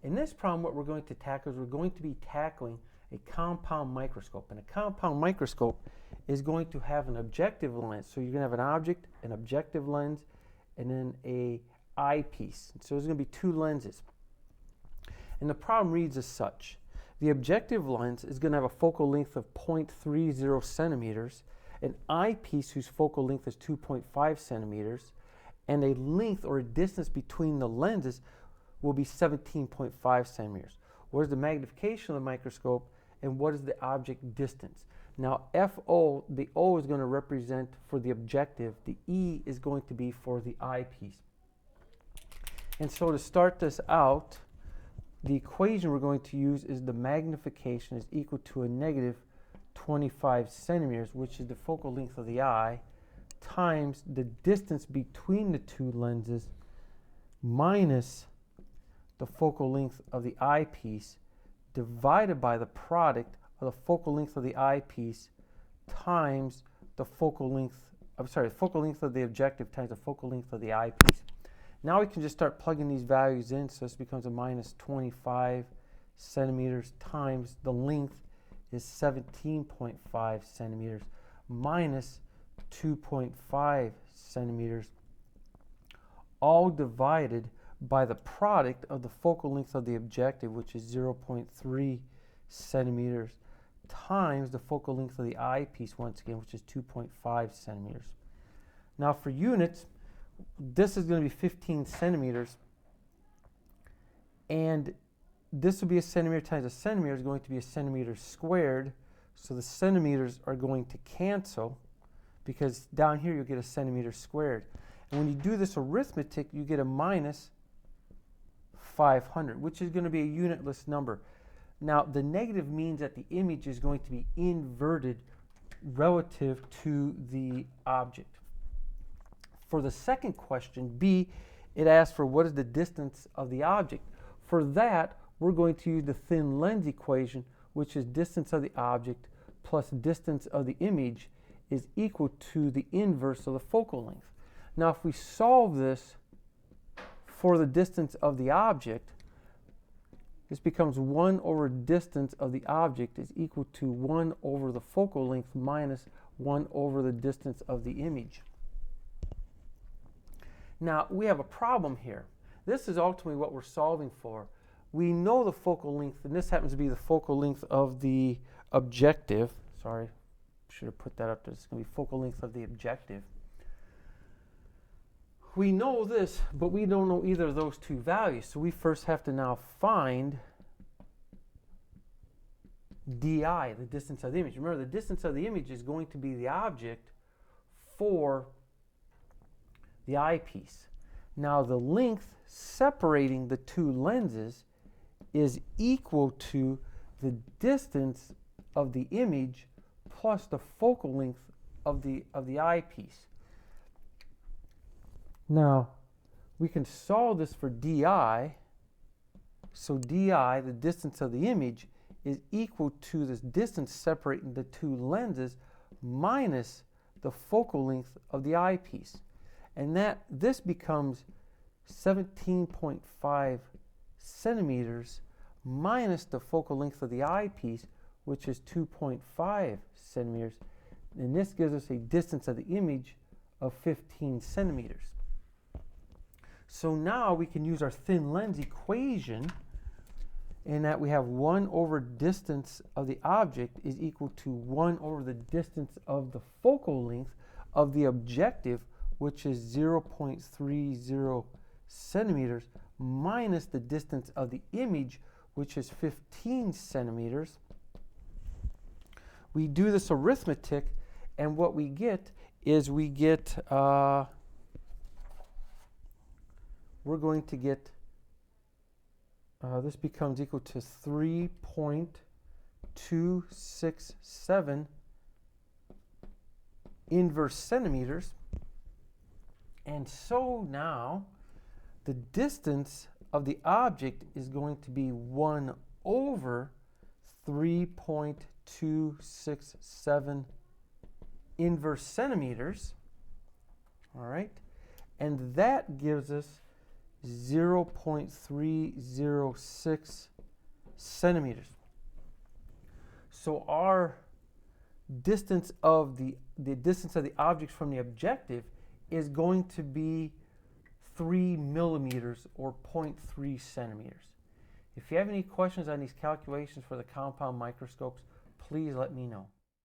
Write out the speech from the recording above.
In this problem, what we're going to tackle is we're going to be tackling a compound microscope. And a compound microscope is going to have an objective lens. So you're going to have an object, an objective lens, and then a eyepiece. So there's going to be two lenses. And the problem reads as such. The objective lens is going to have a focal length of 0.30 centimeters, an eyepiece whose focal length is 2.5 centimeters, and a length or a distance between the lenses will be 17.5 centimeters. What is the magnification of the microscope, and what is the object distance? Now, FO, the O is going to represent for the objective, the E is going to be for the eyepiece. And so to start this out, the equation we're going to use is the magnification is equal to a negative 25 centimeters, which is the focal length of the eye, times the distance between the two lenses minus the focal length of the eyepiece divided by the product of the focal length of the eyepiece times the focal length, focal length of the objective times the focal length of the eyepiece. Now we can just start plugging these values in, so this becomes a minus 25 centimeters times the length is 17.5 centimeters minus 2.5 centimeters, all divided by the product of the focal length of the objective, which is 0.3 centimeters, times the focal length of the eyepiece, once again, which is 2.5 centimeters. Now for units, this is going to be 15 centimeters, and this will be a centimeter times a centimeter is going to be a centimeter squared, so the centimeters are going to cancel, because down here you'll get a centimeter squared. And when you do this arithmetic, you get a minus 500, which is going to be a unitless number. Now, the negative means that the image is going to be inverted relative to the object. For the second question, B, it asks for what is the distance of the object. For that, we're going to use the thin lens equation, which is distance of the object plus distance of the image is equal to the inverse of the focal length. Now, if we solve this for the distance of the object, this becomes 1 over distance of the object is equal to 1 over the focal length minus 1 over the distance of the image. Now, we have a problem here. This is ultimately what we're solving for. We know the focal length, and this happens to be the focal length of the objective. Sorry, should have put that up there. It's going to be focal length of the objective. We know this, but we don't know either of those two values. So we first have to now find di, the distance of the image. Remember, the distance of the image is going to be the object for the eyepiece. Now, the length separating the two lenses is equal to the distance of the image plus the focal length of the eyepiece. Now, we can solve this for di. So di, the distance of the image, is equal to this distance separating the two lenses minus the focal length of the eyepiece. And this becomes 17.5 centimeters minus the focal length of the eyepiece, which is 2.5 centimeters. And this gives us a distance of the image of 15 centimeters. So now we can use our thin lens equation in that we have 1 over distance of the object is equal to 1 over the distance of the focal length of the objective, which is 0.30 centimeters, minus the distance of the image, which is 15 centimeters. We do this arithmetic, and what we get is we're going to get, this becomes equal to 3.267 inverse centimeters. And so now the distance of the object is going to be 1 over 3.267 inverse centimeters. All right. And that gives us 0.306 centimeters. So our distance of the distance of the object from the objective is going to be 3 millimeters or 0.3 centimeters. If you have any questions on these calculations for the compound microscopes, please let me know.